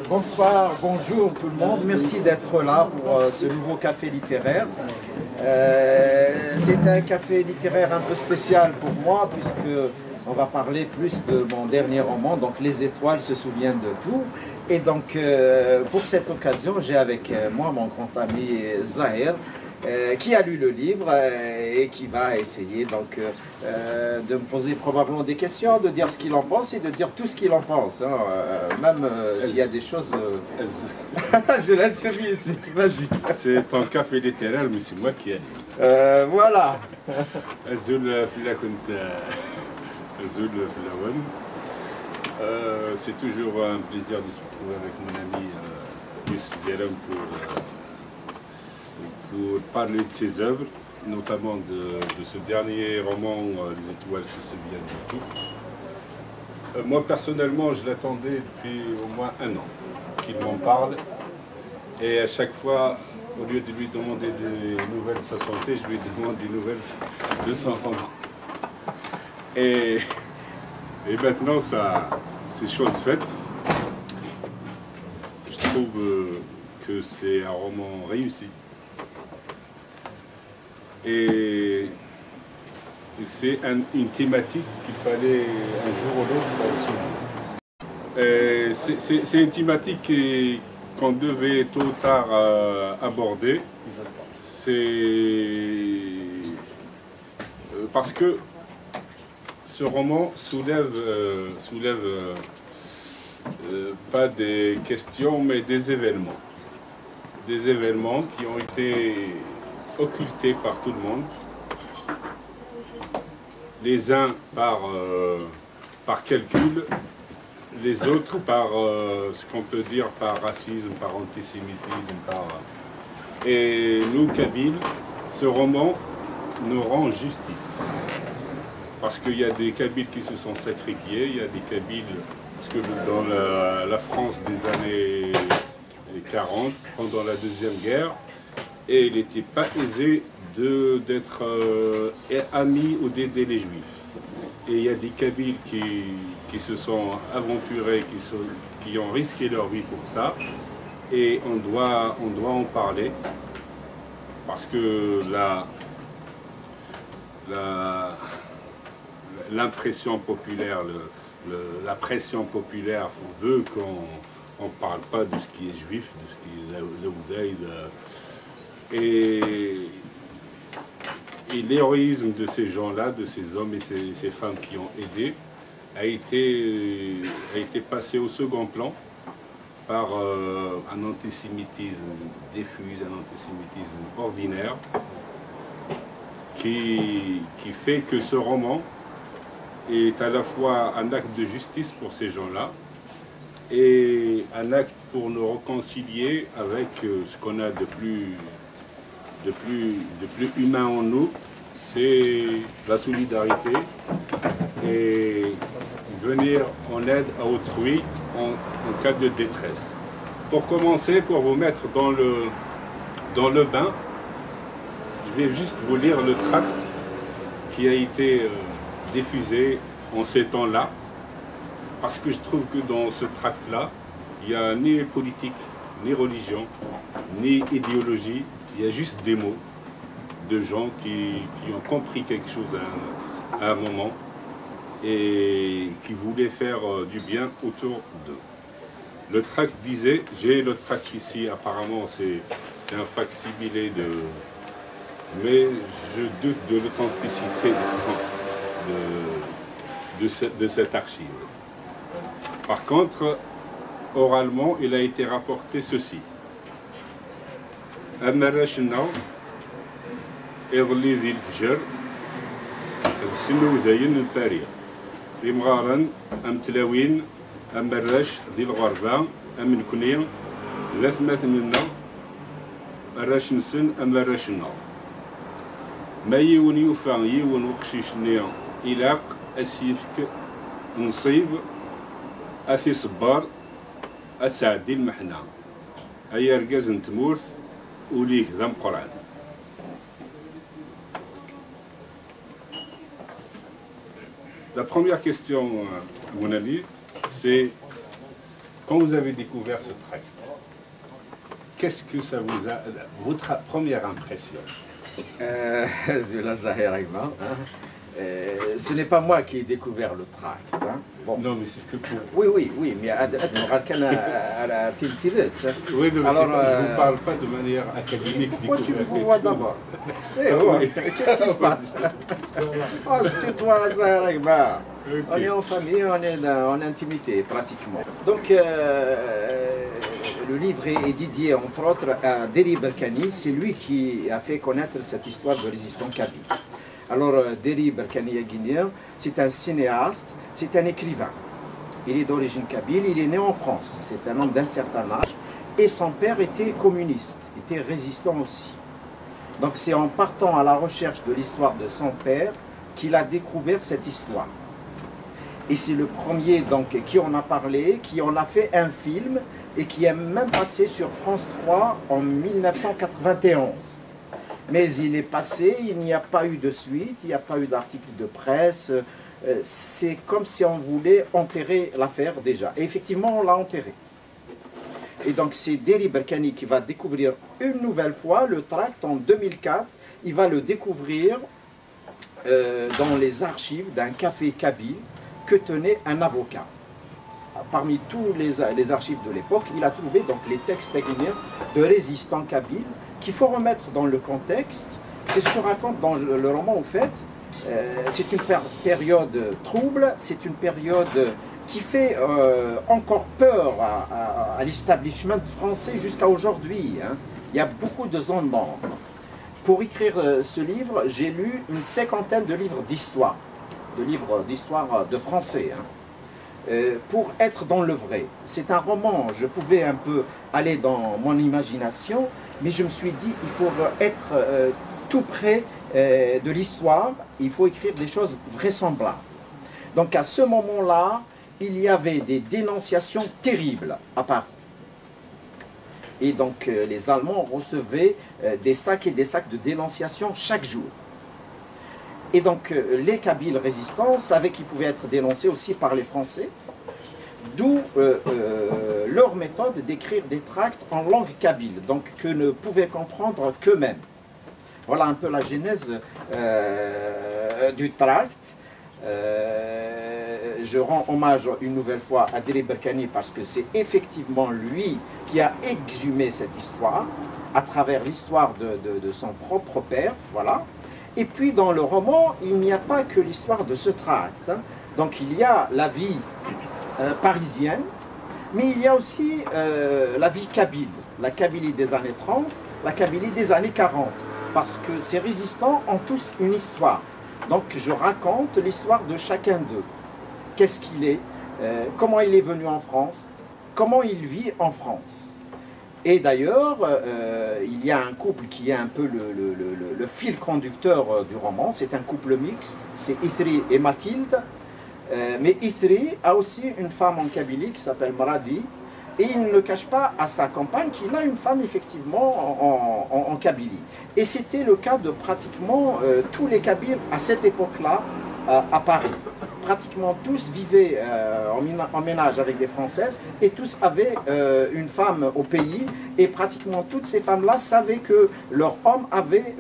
Bonsoir, bonjour tout le monde. Merci d'être là pour ce nouveau café littéraire. C'est un café littéraire un peu spécial pour moi puisque on va parler plus de mon dernier roman, donc Les étoiles se souviennent de tout. Et donc pour cette occasion, j'ai avec moi mon grand ami Zahir, qui a lu le livre et qui va essayer donc de me poser probablement des questions, de dire ce qu'il en pense et de dire tout ce qu'il en pense, hein, même s'il y a des choses... Vas-y. C'est un café littéraire, mais c'est moi qui ai. Voilà. C'est toujours un plaisir de se retrouver avec mon ami Youssef Zerem pour parler de ses œuvres, notamment de ce dernier roman Les étoiles se souviennent de tout. Moi personnellement, je l'attendais depuis au moins un an qu'il m'en parle, et à chaque fois, au lieu de lui demander des nouvelles de sa santé, je lui demande des nouvelles de son roman. Et maintenant, c'est chose faite. Je trouve que c'est un roman réussi. Et c'est une thématique qu'il fallait un jour ou l'autre soulever. C'est une thématique qu'on devait tôt ou tard aborder. C'est parce que ce roman soulève pas des questions, mais des événements. Des événements qui ont été occultés par tout le monde. Les uns par calcul, les autres par ce qu'on peut dire par racisme, par antisémitisme. Et nous, Kabyles, ce roman nous rend justice. Parce qu'il y a des Kabyles qui se sont sacrifiés, il y a des Kabyles, parce que dans la France des années 40, pendant la Deuxième Guerre, et il n'était pas aisé d'être amis ou d'aider les Juifs. Et il y a des Kabyles qui se sont aventurés, qui ont risqué leur vie pour ça, et on doit en parler, parce que l'impression populaire, la pression populaire veut qu'on ne parle pas de ce qui est juif, de ce qui est Zaoudaï. Et l'héroïsme de ces gens-là, de ces hommes et ces femmes qui ont aidé, a été passé au second plan par un antisémitisme diffus, un antisémitisme ordinaire, qui fait que ce roman est à la fois un acte de justice pour ces gens-là et un acte pour nous réconcilier avec ce qu'on a de plus humain en nous, c'est la solidarité et venir en aide à autrui en cas de détresse. Pour commencer, pour vous mettre dans le bain, je vais juste vous lire le tract qui a été diffusé en ces temps-là, parce que je trouve que dans ce tract-là, il n'y a ni politique, ni religion, ni idéologie, il y a juste des mots de gens qui ont compris quelque chose à un moment et qui voulaient faire du bien autour d'eux. Le tract disait, j'ai le tract ici, apparemment c'est un facsimilé mais je doute de l'authenticité de cette archive. Par contre, oralement, il a été rapporté ceci. Amarashna, Erli Vilfjer, Sinu Dayin Paris. Rimgaran, Amtlawin, Amarash, Dilgarvan, Aminkunir, Lathmathnina, Arashinsen, Amarashna. ما يون يوفان يون وقشيشني إلاق أسيفك نصيب أثي صبار أسعدي المحنة أي رجاز نتمورث وليك ذم قرآن. La première question Mounali, c'est quand vous avez découvert ce tract, qu'est-ce que ça vous a... Votre première impression? Ce n'est pas moi qui ai découvert le tract. Hein. Bon. Non, mais c'est que pour... Oui, mais oui, mais alors, je ne vous parle pas de manière académique. Pourquoi tu me vois d'abord? Qu'est-ce qui se passe? Oh, c'est toi, Zahra. On est en famille, on est en intimité, pratiquement. Donc, le livre est dédié, entre autres, à Deri Berkani. C'est lui qui a fait connaître cette histoire de résistant kabyle. Alors, Deri Berkani guinéen, c'est un cinéaste, c'est un écrivain. Il est d'origine kabyle, il est né en France. C'est un homme d'un certain âge. Et son père était communiste, était résistant aussi. Donc, c'est en partant à la recherche de l'histoire de son père qu'il a découvert cette histoire. Et c'est le premier donc, qui en a parlé, qui en a fait un film et qui est même passé sur France 3 en 1991. Mais il est passé, il n'y a pas eu de suite, il n'y a pas eu d'article de presse. C'est comme si on voulait enterrer l'affaire déjà. Et effectivement, on l'a enterré. Et donc c'est Deri Berkani qui va découvrir une nouvelle fois le tract en 2004. Il va le découvrir dans les archives d'un café kabyle que tenait un avocat. Parmi tous les archives de l'époque, il a trouvé donc les textes guinéens de résistants kabyles qu'il faut remettre dans le contexte. C'est ce que raconte dans le roman, au fait. C'est une période trouble, c'est une période qui fait encore peur à l'establishment français jusqu'à aujourd'hui. Hein. Il y a beaucoup de zones d'ombre. Pour écrire ce livre, j'ai lu une 50aine de livres d'histoire, de français. Hein. Pour être dans le vrai. C'est un roman, je pouvais un peu aller dans mon imagination, mais je me suis dit, il faut être tout près de l'histoire, il faut écrire des choses vraisemblables. Donc à ce moment-là, il y avait des dénonciations terribles à Paris. Et donc les Allemands recevaient des sacs et des sacs de dénonciations chaque jour. Et donc les Kabyles résistants savaient qu'ils pouvaient être dénoncés aussi par les Français, d'où leur méthode d'écrire des tracts en langue kabyle, donc que ne pouvaient comprendre qu'eux-mêmes. Voilà un peu la genèse du tract. Je rends hommage une nouvelle fois à Deri Berkani parce que c'est effectivement lui qui a exhumé cette histoire à travers l'histoire de son propre père, voilà. Et puis dans le roman, il n'y a pas que l'histoire de ce tract. Hein. Donc il y a la vie parisienne, mais il y a aussi la vie kabyle, la Kabylie des années 30, la Kabylie des années 40, parce que ces résistants ont tous une histoire. Donc je raconte l'histoire de chacun d'eux. Qu'est-ce qu'il est, comment il est venu en France, comment il vit en France. Et d'ailleurs, il y a un couple qui est un peu le fil conducteur du roman, c'est un couple mixte, c'est Ithri et Mathilde. Mais Ithri a aussi une femme en Kabylie qui s'appelle Maradi, et il ne cache pas à sa compagne qu'il a une femme effectivement en Kabylie. Et c'était le cas de pratiquement tous les Kabyles à cette époque-là à Paris. Pratiquement tous vivaient en ménage avec des Françaises et tous avaient une femme au pays, et pratiquement toutes ces femmes-là savaient que leur homme avait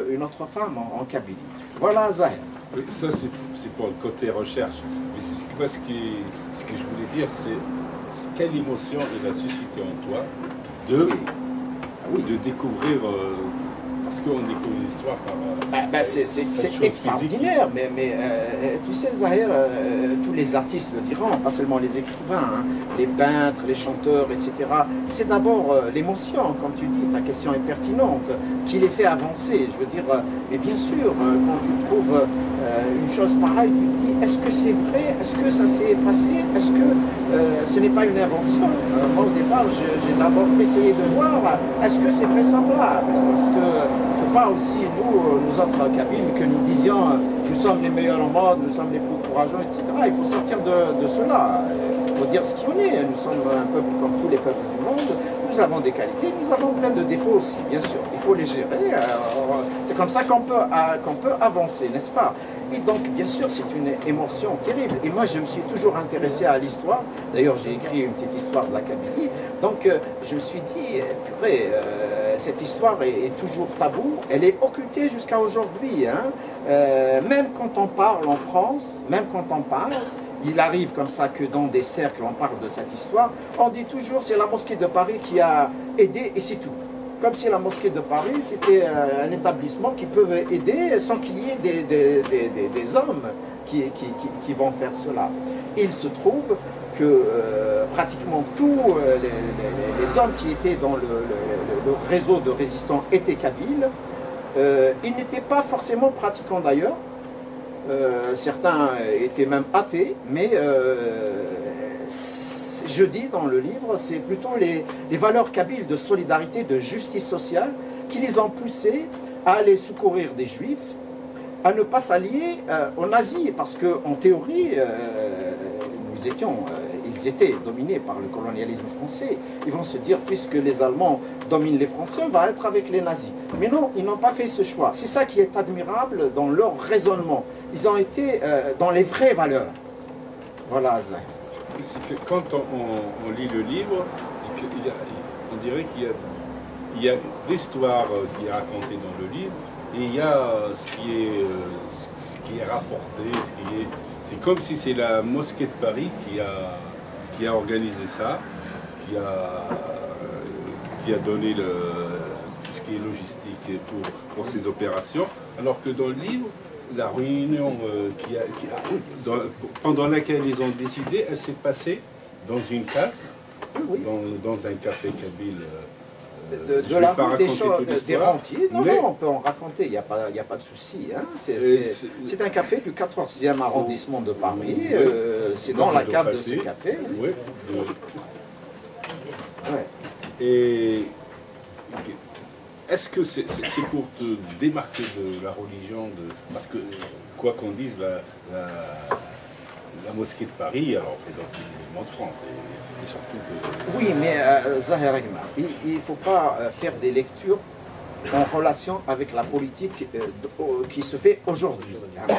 une autre femme en Kabylie. Voilà Zahir. Ça c'est pour le côté recherche. Mais ce que je voulais dire, c'est quelle émotion il a suscité en toi de découvrir, parce qu'on découvre l'histoire par... c'est extraordinaire, mais tu sais Zahir, tous les artistes le diront, pas seulement les écrivains, hein, les peintres, les chanteurs, etc. C'est d'abord l'émotion, comme tu dis, ta question est pertinente, qui les fait avancer. Je veux dire, mais bien sûr, quand tu trouves une chose pareille, tu te dis, est-ce que c'est vrai? Est-ce que ça s'est passé? Est-ce que ce n'est pas une invention? Moi au départ, j'ai d'abord essayé de voir, est-ce que c'est vraisemblable? Parce que il ne faut pas aussi, nous autres Kabyles, que nous disions, nous sommes les meilleurs au monde, nous sommes les plus courageux, etc. Il faut sortir de cela. Il faut dire ce qu'on est. Nous sommes un peuple comme tous les peuples du monde. Nous avons des qualités, nous avons plein de défauts aussi, bien sûr. Il faut les gérer. C'est comme ça qu'on peut avancer, n'est-ce pas? Et donc, bien sûr, c'est une émotion terrible. Et moi, je me suis toujours intéressé à l'histoire. D'ailleurs, j'ai écrit une petite histoire de la Kabylie. Donc, je me suis dit, purée, cette histoire est toujours taboue. Elle est occultée jusqu'à aujourd'hui. Hein. Même quand on parle en France, même quand on parle, il arrive comme ça que dans des cercles, on parle de cette histoire. On dit toujours, c'est la mosquée de Paris qui a aidé et c'est tout. Comme si la mosquée de Paris, c'était un établissement qui peut aider sans qu'il y ait des hommes qui vont faire cela. Il se trouve que pratiquement tous les hommes qui étaient dans le réseau de résistants étaient kabyles. Ils n'étaient pas forcément pratiquants d'ailleurs. Certains étaient même athées, mais je dis dans le livre, c'est plutôt les valeurs kabyles de solidarité, de justice sociale qui les ont poussés à aller secourir des juifs, à ne pas s'allier aux nazis, parce qu'en théorie, ils étaient dominés par le colonialisme français. Ils vont se dire, puisque les Allemands dominent les Français, on va être avec les nazis. Mais non, ils n'ont pas fait ce choix. C'est ça qui est admirable dans leur raisonnement. Ils ont été dans les vraies valeurs. Voilà, Zahir. C'est que quand on lit le livre, on dirait qu'il y a l'histoire qui est racontée dans le livre, et il y a ce qui est rapporté, c'est comme si c'est la mosquée de Paris qui a organisé ça, qui a donné tout ce qui est logistique pour ces opérations, alors que dans le livre, la réunion pendant laquelle ils ont décidé, elle s'est passée dans une cave, dans un café kabyle. De la route des rentiers, non, on peut en raconter, il n'y a pas de souci. Hein. C'est un café du 14e arrondissement de Paris, c'est dans la cave de ce café. Oui. Et est-ce que c'est pour te démarquer de la religion parce que, quoi qu'on dise, la mosquée de Paris, alors représente les de France, et surtout que... Oui, mais Zahir Agma, il ne faut pas faire des lectures en relation avec la politique qui se fait aujourd'hui. Bon.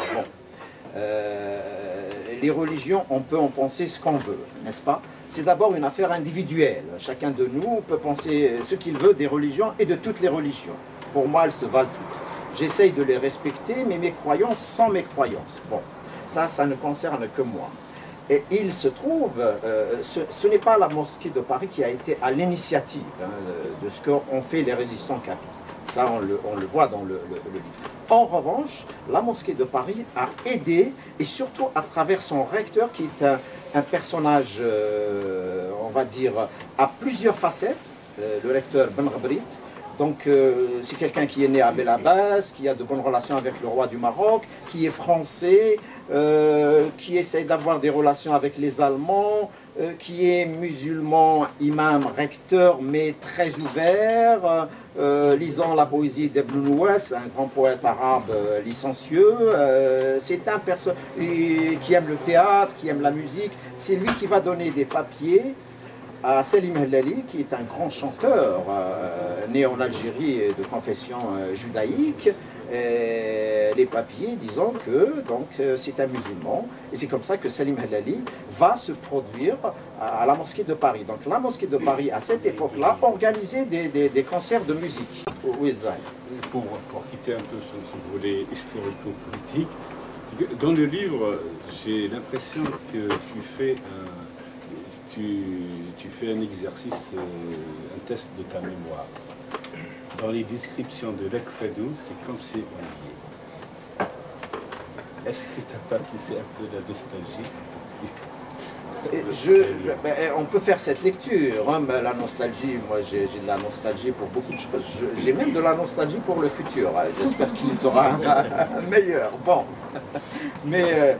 Les religions, on peut en penser ce qu'on veut, n'est-ce pas? C'est d'abord une affaire individuelle. Chacun de nous peut penser ce qu'il veut des religions et de toutes les religions. Pour moi, elles se valent toutes. J'essaye de les respecter, mais mes croyances sont mes croyances. Bon, ça ne concerne que moi. Et il se trouve, ce n'est pas la mosquée de Paris qui a été à l'initiative de ce qu'ont fait les résistants kabyles. Ça, on le voit dans le livre. En revanche, la mosquée de Paris a aidé, et surtout à travers son recteur, qui est un personnage, on va dire, à plusieurs facettes, le recteur Ben Rabrit. Donc, c'est quelqu'un qui est né à Bel Abbas, qui a de bonnes relations avec le roi du Maroc, qui est français, qui essaye d'avoir des relations avec les Allemands, qui est musulman, imam, recteur, mais très ouvert, lisant la poésie d'Ibn Nouès, un grand poète arabe licencieux. C'est un personnage qui aime le théâtre, qui aime la musique. C'est lui qui va donner des papiers à Selim Hellali, qui est un grand chanteur, né en Algérie de confession judaïque, les papiers disant que c'est un musulman, et c'est comme ça que Selim Hellali va se produire à la mosquée de Paris. Donc la mosquée de Paris, à cette époque-là, organisait des concerts de musique. Oui, pour quitter un peu ce volet historico-politique, dans le livre, j'ai l'impression que tu fais un exercice, un test de ta mémoire. Dans les descriptions de Lek Fadou, c'est comme c'est Olivier. Est-ce que tu n'as pas poussé un peu la nostalgie? On peut faire cette lecture, hein, la nostalgie, moi j'ai de la nostalgie pour beaucoup de choses, j'ai même de la nostalgie pour le futur, j'espère qu'il sera meilleur. Bon, mais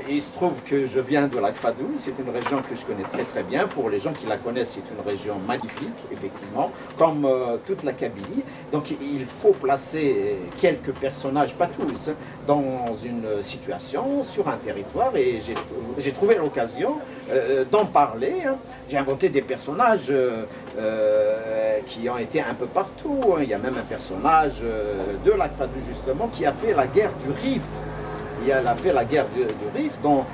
il se trouve que je viens de l'Akfadou, c'est une région que je connais très très bien, pour les gens qui la connaissent c'est une région magnifique, effectivement, comme toute la Kabylie, donc il faut placer quelques personnages, pas tous, dans une situation, sur un territoire, et j'ai trouvé l'occasion d'en parler. Hein. J'ai inventé des personnages qui ont été un peu partout. Hein. Il y a même un personnage de l'Akfadou justement qui a fait la guerre du Rif. Il a fait la guerre du Rif dans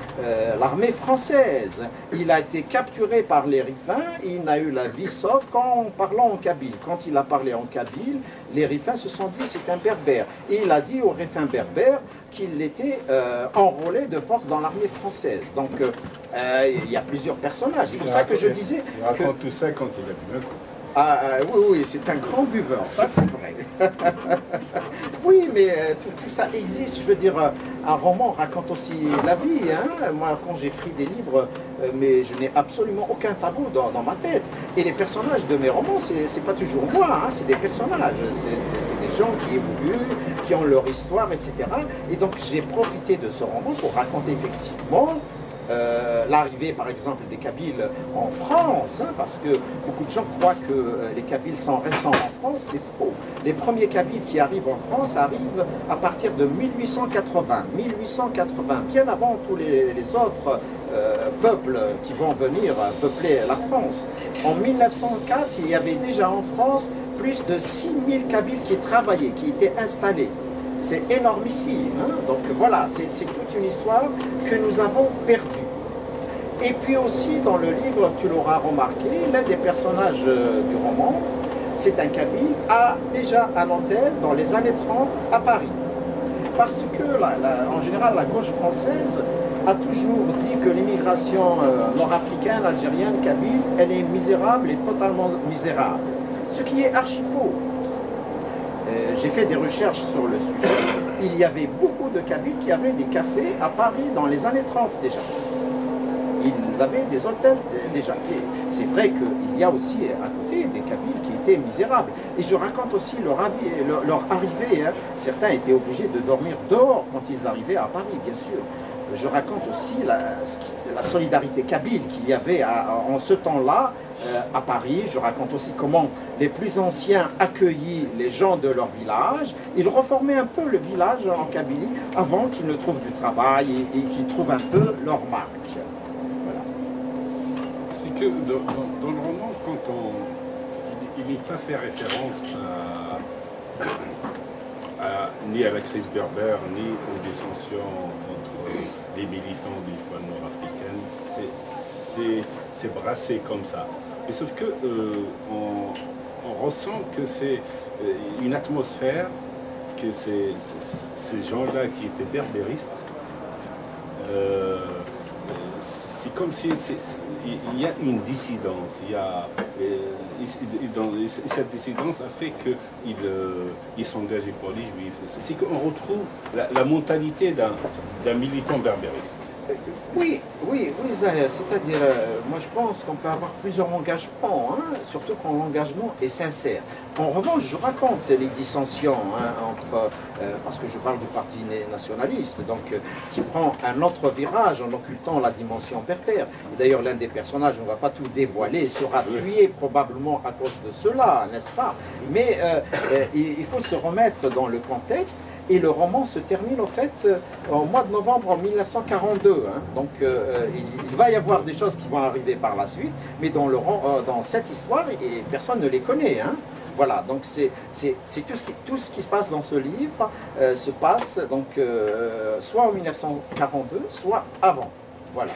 l'armée française. Il a été capturé par les Rifins, il n'a eu la vie sauve qu'en parlant en kabyle. Quand il a parlé en kabyle, les Rifins se sont dit c'est un berbère. Et il a dit aux Rifins berbères qu'il était enrôlé de force dans l'armée française. Donc il y a plusieurs personnages. C'est pour ça que je disais... Il raconte tout ça quand il a bu un coup. Oui, c'est un grand buveur, ça c'est vrai. Oui, mais tout ça existe. Je veux dire, un roman raconte aussi la vie. Hein. Moi, quand j'écris des livres, mais je n'ai absolument aucun tabou dans ma tête. Et les personnages de mes romans, c'est pas toujours moi, hein, c'est des personnages. C'est des gens qui évoluent, qui ont leur histoire, etc. Et donc j'ai profité de ce roman pour raconter effectivement l'arrivée par exemple des Kabyles en France, hein, parce que beaucoup de gens croient que les Kabyles sont récents en France, c'est faux. Les premiers Kabyles qui arrivent en France arrivent à partir de 1880, bien avant tous les autres peuples qui vont venir peupler la France. En 1904, il y avait déjà en France plus de 6000 Kabyles qui travaillaient, qui étaient installés. C'est énormissime, hein. Donc voilà, c'est toute une histoire que nous avons perdue. Et puis aussi dans le livre, tu l'auras remarqué, l'un des personnages du roman, c'est un Kabyle, a déjà un hôtel dans les années 30 à Paris. Parce que en général la gauche française a toujours dit que l'immigration nord-africaine, algérienne, kabyle, elle est misérable et totalement misérable. Ce qui est archi faux. J'ai fait des recherches sur le sujet. Il y avait beaucoup de Kabyles qui avaient des cafés à Paris dans les années 30 déjà. Ils avaient des hôtels déjà. C'est vrai qu'il y a aussi à côté des Kabyles qui étaient misérables. Et je raconte aussi leur arrivée. Hein. Certains étaient obligés de dormir dehors quand ils arrivaient à Paris, bien sûr. Je raconte aussi la solidarité kabyle qu'il y avait en ce temps-là à Paris. Je raconte aussi comment les plus anciens accueillis les gens de leur village. Ils reformaient un peu le village en Kabylie avant qu'ils ne trouvent du travail et qu'ils trouvent un peu leur marque. Voilà. C'est que dans le roman, quand il n'est pas fait référence ni à la crise berbère, ni aux dissensions entre les militants du Front nord-africaine, c'est brassé comme ça. Mais sauf que on ressent que c'est une atmosphère, que ces gens-là qui étaient berbéristes, c'est comme si il y a une dissidence, cette dissidence a fait qu'ils s'engageaient pour les Juifs. C'est qu'on retrouve la mentalité d'un militant berbériste. Oui, Zahir, c'est-à-dire, moi je pense qu'on peut avoir plusieurs engagements, hein, surtout quand l'engagement est sincère. En revanche, je raconte les dissensions entre, parce que je parle du parti nationaliste, donc qui prend un autre virage en occultant la dimension berbère. D'ailleurs, l'un des personnages, on ne va pas tout dévoiler, sera tué probablement à cause de cela, n'est-ce pas? Mais il faut se remettre dans le contexte. Et le roman se termine au fait au mois de novembre en 1942. Hein. Donc il va y avoir des choses qui vont arriver par la suite, mais dans cette histoire, personne ne les connaît. Hein. Voilà, donc c'est tout ce qui se passe dans ce livre se passe donc soit en 1942, soit avant. Voilà.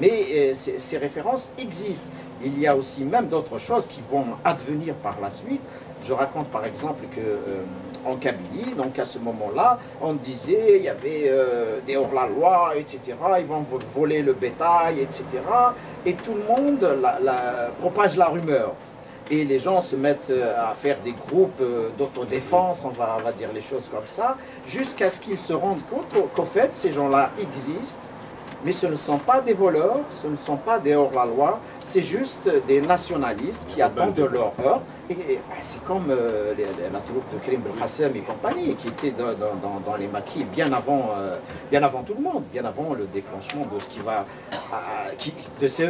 Mais ces références existent. Il y a aussi même d'autres choses qui vont advenir par la suite. Je raconte par exemple que en Kabylie, donc à ce moment-là, on disait il y avait des hors-la-loi, etc. Ils vont voler le bétail, etc. Et tout le monde propage la rumeur. Et les gens se mettent à faire des groupes d'autodéfense, on va dire les choses comme ça, jusqu'à ce qu'ils se rendent compte qu'au fait, ces gens-là existent. Mais ce ne sont pas des voleurs, ce ne sont pas des hors-la-loi, c'est juste des nationalistes qui attendent leur heure. Et c'est comme la troupe de Karim Belkacem et compagnie, qui était dans les maquis bien avant tout le monde, bien avant le déclenchement de ce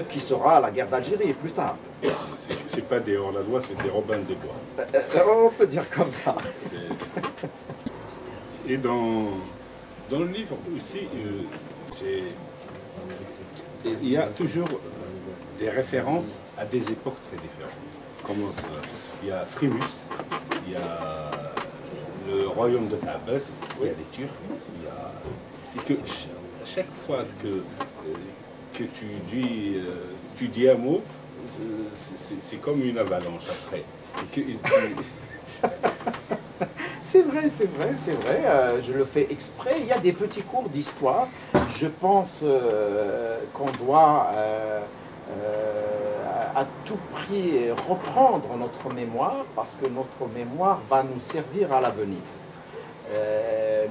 qui sera la guerre d'Algérie plus tard. C'est pas des hors-la-loi, c'est des Robins des Bois. On peut dire comme ça. Et dans le livre aussi, il y a toujours des références à des époques très différentes. Comme il y a Frimus, il y a le royaume de Abbas, il y a les Turcs, c'est que chaque fois que tu dis un mot, c'est comme une avalanche après. C'est vrai, c'est vrai, c'est vrai. Je le fais exprès. Il y a des petits cours d'histoire. Je pense qu'on doit à tout prix reprendre notre mémoire parce que notre mémoire va nous servir à l'avenir.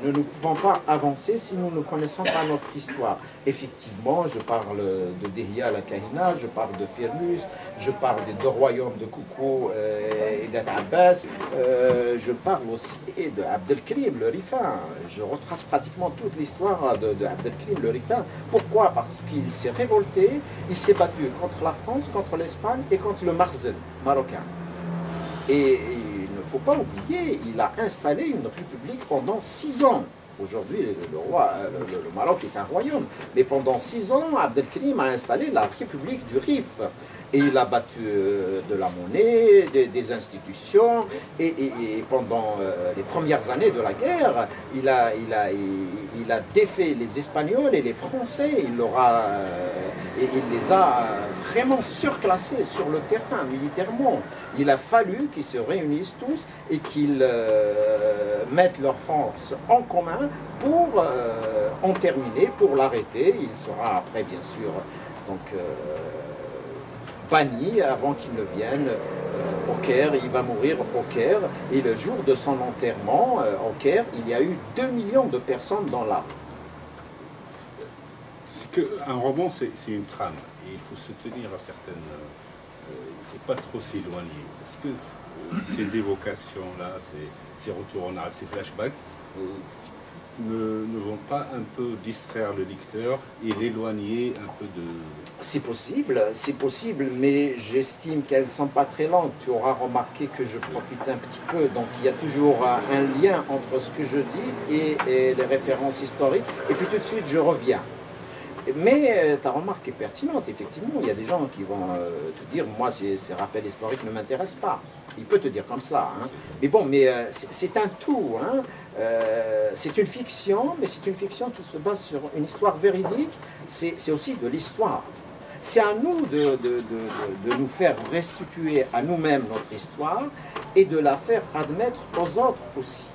Nous ne pouvons pas avancer si nous ne connaissons pas notre histoire. Effectivement, je parle de Dihya la Kahina, je parle de Firmus, je parle des deux royaumes de Koukou et d'Abbas, je parle aussi de Abdelkrim le Rifin. Je retrace pratiquement toute l'histoire de Abdelkrim le Rifin. Pourquoi? Parce qu'il s'est révolté, il s'est battu contre la France, contre l'Espagne et contre le Marzen marocain. Et il ne faut pas oublier, il a installé une république pendant 6 ans. Aujourd'hui, le Maroc est un royaume. Mais pendant 6 ans, Abdelkrim a installé la république du Rif. Et il a battu de la monnaie, des institutions. Et pendant les premières années de la guerre, il a défait les Espagnols et les Français. Il les a vraiment surclassés sur le terrain militairement. Il a fallu qu'ils se réunissent tous et qu'ils mettent leurs forces en commun pour en terminer, pour l'arrêter. Il sera après, bien sûr, donc banni avant qu'il ne vienne au Caire. Il va mourir au Caire. Et le jour de son enterrement au Caire, il y a eu 2 millions de personnes dans l'arbre. Un roman, c'est une trame. Et il faut se tenir à certaines... il ne faut pas trop s'éloigner. Parce que ces évocations-là, ces retours en arrière, ces flashbacks, ne vont pas un peu distraire le lecteur et l'éloigner un peu de... C'est possible, mais j'estime qu'elles ne sont pas très longues. Tu auras remarqué que je profite un petit peu, donc il y a toujours un lien entre ce que je dis et les références historiques, et puis tout de suite je reviens. Mais ta remarque est pertinente, effectivement, il y a des gens qui vont te dire, moi ces rappels historiques ne m'intéressent pas. Il peut te dire comme ça, hein. Mais bon, c'est un tout, hein. C'est une fiction, mais c'est une fiction qui se base sur une histoire véridique, c'est aussi de l'histoire. C'est à nous de nous faire restituer à nous-mêmes notre histoire et de la faire admettre aux autres aussi.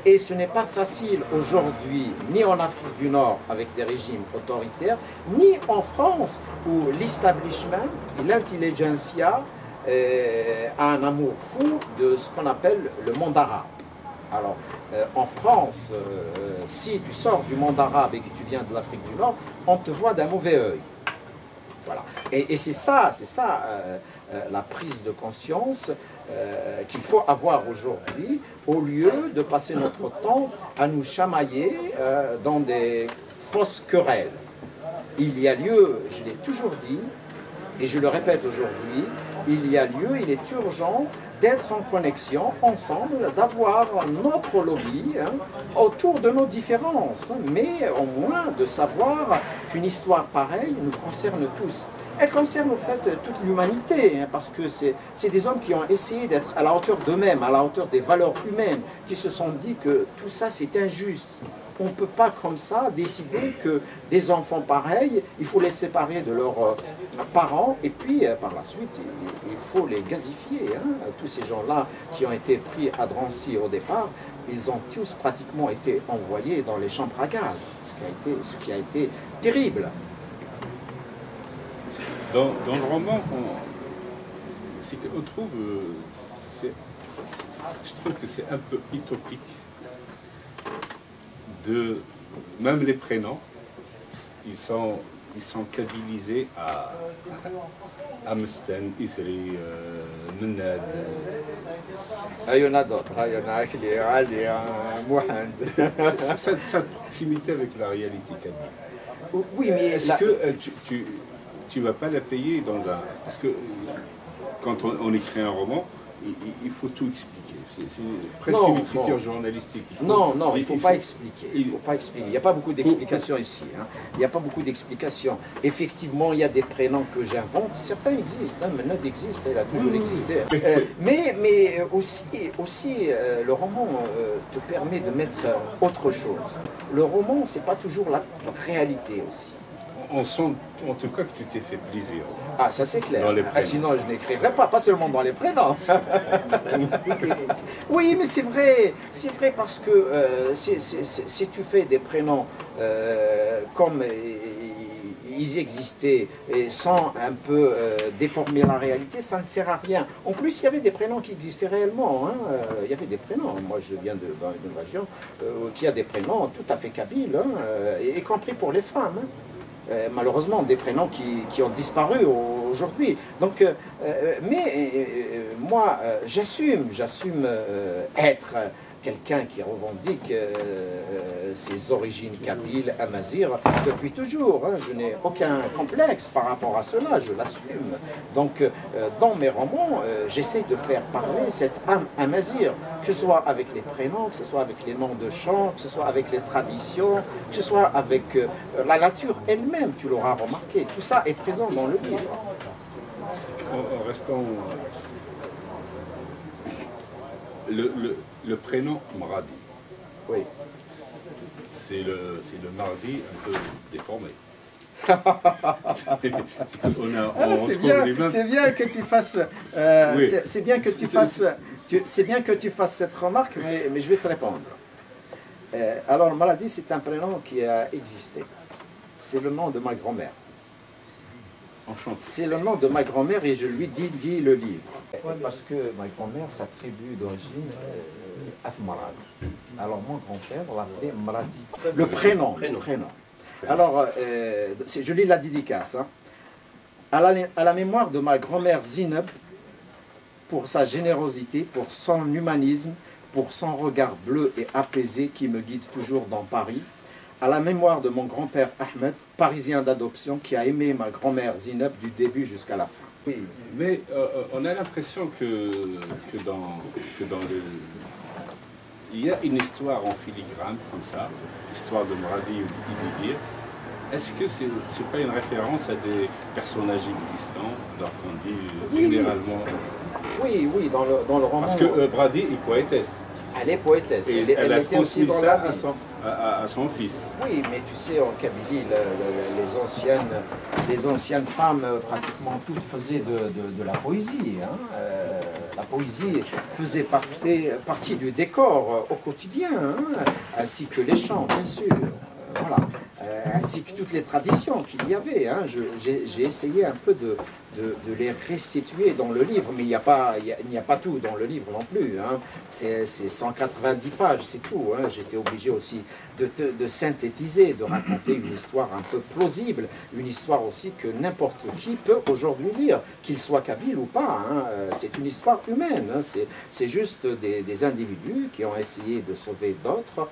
Et ce n'est pas facile aujourd'hui, ni en Afrique du Nord avec des régimes autoritaires, ni en France où l'establishment et l'intelligentsia a un amour fou de ce qu'on appelle le monde arabe. Alors, en France, si tu sors du monde arabe et que tu viens de l'Afrique du Nord, on te voit d'un mauvais œil. Voilà. Et c'est ça la prise de conscience qu'il faut avoir aujourd'hui, au lieu de passer notre temps à nous chamailler dans des fausses querelles. Il y a lieu, je l'ai toujours dit, et je le répète aujourd'hui, il est urgent d'être en connexion ensemble, d'avoir notre lobby autour de nos différences, mais au moins de savoir qu'une histoire pareille nous concerne tous. Elle concerne au fait toute l'humanité, parce que c'est des hommes qui ont essayé d'être à la hauteur d'eux-mêmes, à la hauteur des valeurs humaines, qui se sont dit que tout ça c'est injuste. On ne peut pas comme ça décider que des enfants pareils, il faut les séparer de leurs parents et puis par la suite il faut les gazifier. Tous ces gens-là qui ont été pris à Drancy au départ, ils ont tous pratiquement été envoyés dans les chambres à gaz, ce qui a été terrible. Dans le roman, on trouve, je trouve que c'est un peu utopique. Même les prénoms, ils sont kabylisés à Amsten, Isri, Menad. Il y en a d'autres, il y en a Akli, Ali, Mohand. Cette proximité avec la réalité kabyle. Oui, mais est-ce que tu vas pas la payer dans un... Parce que quand on écrit un roman, il faut tout expliquer. C'est presque une écriture journalistique. Non, il ne faut pas expliquer. Il faut pas expliquer. Il n'y a pas beaucoup d'explications ici. Hein. Il n'y a pas beaucoup d'explications. Effectivement, il y a des prénoms que j'invente. Certains existent. Hein. Menad existe, il a toujours existé. Mais aussi le roman te permet de mettre autre chose. Le roman, c'est pas toujours la réalité aussi. On sent en tout cas que tu t'es fait plaisir. Ah, ça c'est clair. Sinon, je n'écrivrais pas seulement dans les prénoms. Oui, mais c'est vrai parce que si tu fais des prénoms comme ils existaient et sans un peu déformer la réalité, ça ne sert à rien. En plus, il y avait des prénoms qui existaient réellement. Hein. Il y avait des prénoms. Moi, je viens d'une région qui a des prénoms tout à fait kabyles, hein, y compris pour les femmes. Hein. Malheureusement des prénoms qui ont disparu aujourd'hui. Donc, moi, j'assume être quelqu'un qui revendique ses origines kabyles, amazirs, depuis toujours. Hein. Je n'ai aucun complexe par rapport à cela, je l'assume. Donc, dans mes romans, j'essaie de faire parler cette âme amazir, que ce soit avec les prénoms, que ce soit avec les noms de chants, que ce soit avec les traditions, que ce soit avec la nature elle-même, tu l'auras remarqué. Tout ça est présent dans le livre. En restant... Le prénom Mradi, oui. C'est le mardi un peu déformé. C'est bien que tu fasses. Oui. C'est bien que tu fasses. C'est bien que tu fasses cette remarque, mais je vais te répondre. Alors, Mradi, c'est un prénom qui a existé. C'est le nom de ma grand-mère. C'est le nom de ma grand-mère et je lui dis le livre. Parce que ma grand-mère, sa tribu d'origine, Athmarad. Alors mon grand-père l'appelait Mradi. Le prénom. Alors, je lis la dédicace. Hein. À la mémoire de ma grand-mère Zineb, pour sa générosité, pour son humanisme, pour son regard bleu et apaisé qui me guide toujours dans Paris, à la mémoire de mon grand-père Ahmed, parisien d'adoption, qui a aimé ma grand-mère Zineb du début jusqu'à la fin. Oui, mais on a l'impression que dans le... Il y a une histoire en filigrane comme ça, l'histoire de Mradi ou d'Idir. Est-ce que c'est pas une référence à des personnages existants, alors qu'on dit généralement... Oui, dans le roman... Parce que Mradi est poétesse. Elle est poétesse, elle était aussi dans la vie. À son fils. Oui, mais tu sais, en Kabylie, les anciennes femmes, pratiquement toutes faisaient de la poésie. Hein. La poésie faisait partie du décor au quotidien, hein, ainsi que les chants, bien sûr. Voilà. Ainsi que toutes les traditions qu'il y avait. Hein. J'ai essayé un peu de les restituer dans le livre, mais il n'y a pas tout dans le livre non plus. Hein. C'est 190 pages, c'est tout. Hein. J'étais obligé aussi de synthétiser, de raconter une histoire un peu plausible, une histoire aussi que n'importe qui peut aujourd'hui lire, qu'il soit kabyle ou pas. Hein. C'est une histoire humaine. Hein. C'est juste des individus qui ont essayé de sauver d'autres.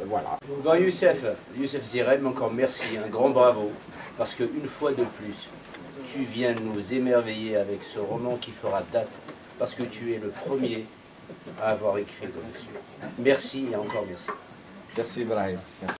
Voilà. Bon, Youssef Zirem, encore merci, un grand bravo, parce qu'une fois de plus, tu viens nous émerveiller avec ce roman qui fera date, parce que tu es le premier à avoir écrit dessus. Merci et encore merci. Merci Ibrahim.